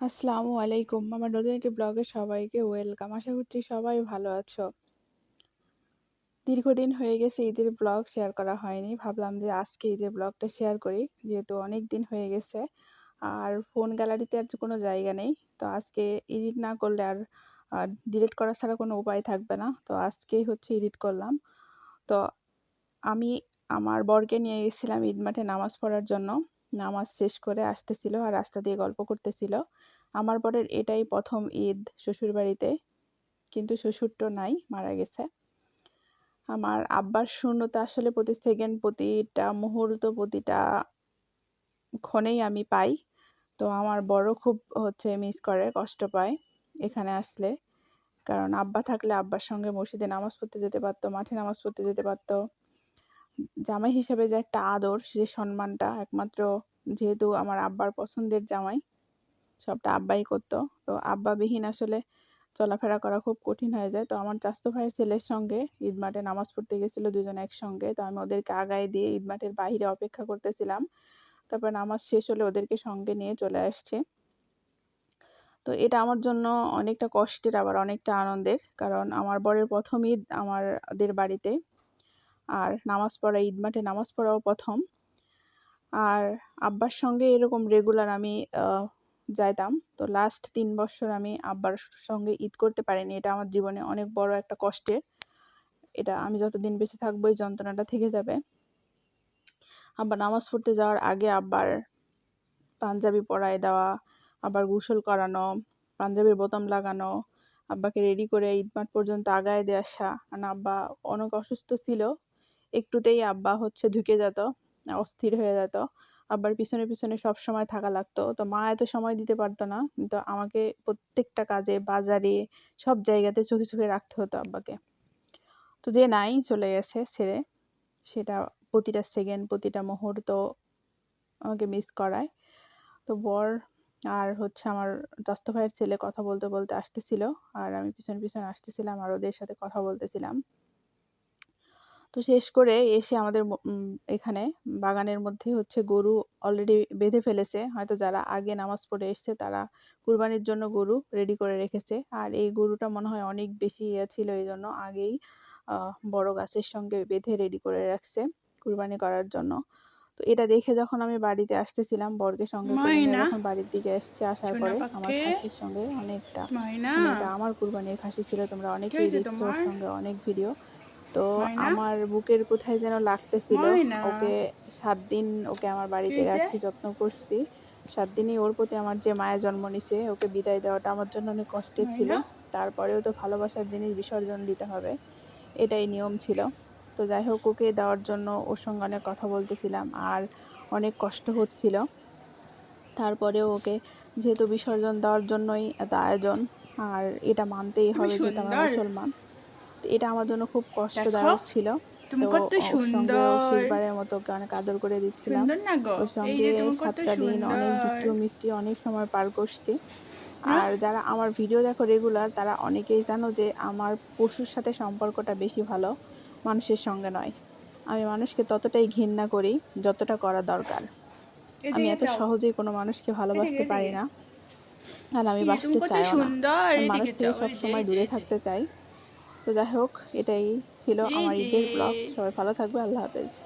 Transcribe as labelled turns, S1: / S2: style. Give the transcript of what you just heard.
S1: আসসালামু আলাইকুম। আমার নতুন একটি ব্লগে সবাইকে ওয়েলকাম। আশা করছি সবাই ভালো আছো। দীর্ঘদিন হয়ে গেছে ঈদের ব্লগ শেয়ার করা হয়নি। ভাবলাম যে আজকে ঈদের ব্লগটা শেয়ার করি, যেহেতু অনেক দিন হয়ে গেছে। আর ফোন গ্যালারিতে আর কোনো জায়গা নেই। তো আজকে এডিট না করলে আর ডিলিট করা ছাড়া কোনো উপায় থাকবে না। তো আজকেই এডিট করলাম। তো আমি আমার বরকে নিয়ে গেছিলাম ঈদ মাঠে নামাজ পড়ার জন্য। নামাজ শেষ করে আসতেছিল আর রাস্তা দিয়ে গল্প করতেছিল। আমার বরের এটাই প্রথম ঈদ শ্বশুরবাড়িতে, কিন্তু শ্বশুর তো নাই, মারা গেছে। আমার আব্বার শূন্যতা আসলে প্রতি সেকেন্ড, প্রতিটা মুহূর্ত, প্রতিটা ক্ষণেই আমি পাই। তো আমার বড় খুব মিস করে, কষ্ট পায় এখানে আসলে। কারণ আব্বা থাকলে আব্বার সঙ্গে মসজিদে নামাজ পড়তে যেতে পারতো, মাঠে নামাজ পড়তে যেতে পারতো। জামাই হিসেবে যে একটা আদর, সে সম্মানটা একমাত্র, যেহেতু আমার আব্বার পছন্দের জামাই, সবটা আব্বাই করতো। তো আব্বাবিহীন আসলে চলাফেরা করা খুব কঠিন হয়ে যায়। তো আমার চাচাতো ভাইয়ের ছেলের সঙ্গে ঈদ মাঠে নামাজ পড়তে গেছিল দুজন একসঙ্গে। তো আমি ওদেরকে আগায় দিয়ে ঈদ মাঠের বাইরে অপেক্ষা করতেছিলাম। তারপর নামাজ শেষ হলে ওদেরকে সঙ্গে নিয়ে চলে আসছে। তো এটা আমার জন্য অনেকটা কষ্টের, আবার অনেকটা আনন্দের। কারণ আমার বরের প্রথম ঈদ আমাদের বাড়িতে, আর নামাজ পড়া, ঈদ মাঠে নামাজ পড়াও প্রথম। আর আব্বার সঙ্গে এরকম রেগুলার আমি যাইতাম। তো লাস্ট 3 বছর আমি আব্বার সঙ্গে ঈদ করতে পারিনি। এটা আমার জীবনে অনেক বড় একটা কষ্টের। এটা আমি যতদিন বেঁচে থাকবো এই যন্ত্রণাটা থেকে যাবে। আব্বা নামাজ পড়তে যাওয়ার আগে আব্বার পাঞ্জাবি পরায় দেওয়া, আবার গোসল করানো, পাঞ্জাবির বোতাম লাগানো, আব্বাকে রেডি করে ঈদ মাঠ পর্যন্ত আগায় দিয়ে আসা। কারণ আব্বা অনেক অসুস্থ ছিল। একটুতেই আব্বা ঢুকে যেত, অস্থির হয়ে যেত। আব্বার পিছনে পিছনে সব সময় থাকা লাগতো। তো মা এত সময় দিতে পারতো না, কিন্তু আমাকে প্রত্যেকটা কাজে, বাজারে, সব জায়গাতে চোখে চোখে রাখতে হতো আব্বাকে। তো যে নাই, চলে গেছে ছেড়ে, সেটা প্রতিটা সেকেন্ড, প্রতিটা মুহূর্ত আমাকে মিস করায়। তো বর আর আমার চাচাতো ভাইয়ের ছেলে কথা বলতে বলতে আসতেছিল, আর আমি পিছন পিছন আসতেছিলাম আর ওদের সাথে কথা বলতেছিলাম। তো শেষ করে এসে আমাদের এখানে বাগানের মধ্যে গরু অলরেডি বেঁধে ফেলেছে। হয়তো যারা আগে নামাজ পড়ে এসছে তারা কুরবানির জন্য গরু রেডি করে রেখেছে। আর এই গরুটা মনে হয় অনেক বেশি ছিল, এই জন্য আগেই বড় গাছের সঙ্গে বেঁধে রেডি করে রাখছে কুরবানি করার জন্য। তো এটা দেখে যখন আমি বাড়িতে আসতেছিলাম, বরকে সঙ্গে করে নিয়ে যখন বাড়ির দিকে আসার পরে আমার খাসির সঙ্গে অনেকটা, মানে এটা আমার কুরবানির খাসি ছিল। তোমরা অনেকেই দেখছো ওর সঙ্গে অনেক ভিডিও। তো আমার বুকের কোথায় যেন লাগতেছিল। ওকে 7 দিন ওকে আমার বাড়িতে রাখছি, যত্ন করছি। 7 দিনই ওর প্রতি আমার যে মায়া জন্ম নিছে, ওকে বিদায় দেওয়াটা আমার জন্য অনেক কষ্টের ছিল। তারপরেও তো ভালোবাসার জিনিস বিসর্জন দিতে হবে, এটাই নিয়ম ছিল। তো যাই হোক, ওকে দেওয়ার জন্য ওর সঙ্গে অনেক কথা বলতেছিলাম, আর অনেক কষ্ট হচ্ছিল। তারপরেও ওকে যেহেতু বিসর্জন দেওয়ার জন্যই এত আয়োজন, আর এটা মানতেই হবে যেহেতু আমরা মুসলমান। তো এটা আমার জন্য খুব কষ্টদায়ক ছিল। তো ওর সঙ্গে শেষবারের মতো ওকে অনেক আদর করে দিচ্ছিলাম। ওর সঙ্গে 7টা দিন অনেক দুষ্টু মিষ্টি অনেক সময় পার করছি। আর যারা আমার ভিডিও দেখো রেগুলার, তারা অনেকেই জানো যে আমার পশুর সাথে সম্পর্কটা বেশি ভালো, মানুষের সঙ্গে নয়। আমি মানুষকে ততটাই ঘৃণা করি যতটা করা দরকার। আমি এত সহজেই কোনো মানুষকে ভালোবাসতে পারি না, আর আমি বাসতে চাইও না। আমি মানুষ থেকে সবসময় দূরে থাকতে চাই। তো যাই হোক, এটাই ছিল আমার ঈদের ব্লগ। সবাই ভালো থাকবে। আল্লাহ হাফেজ।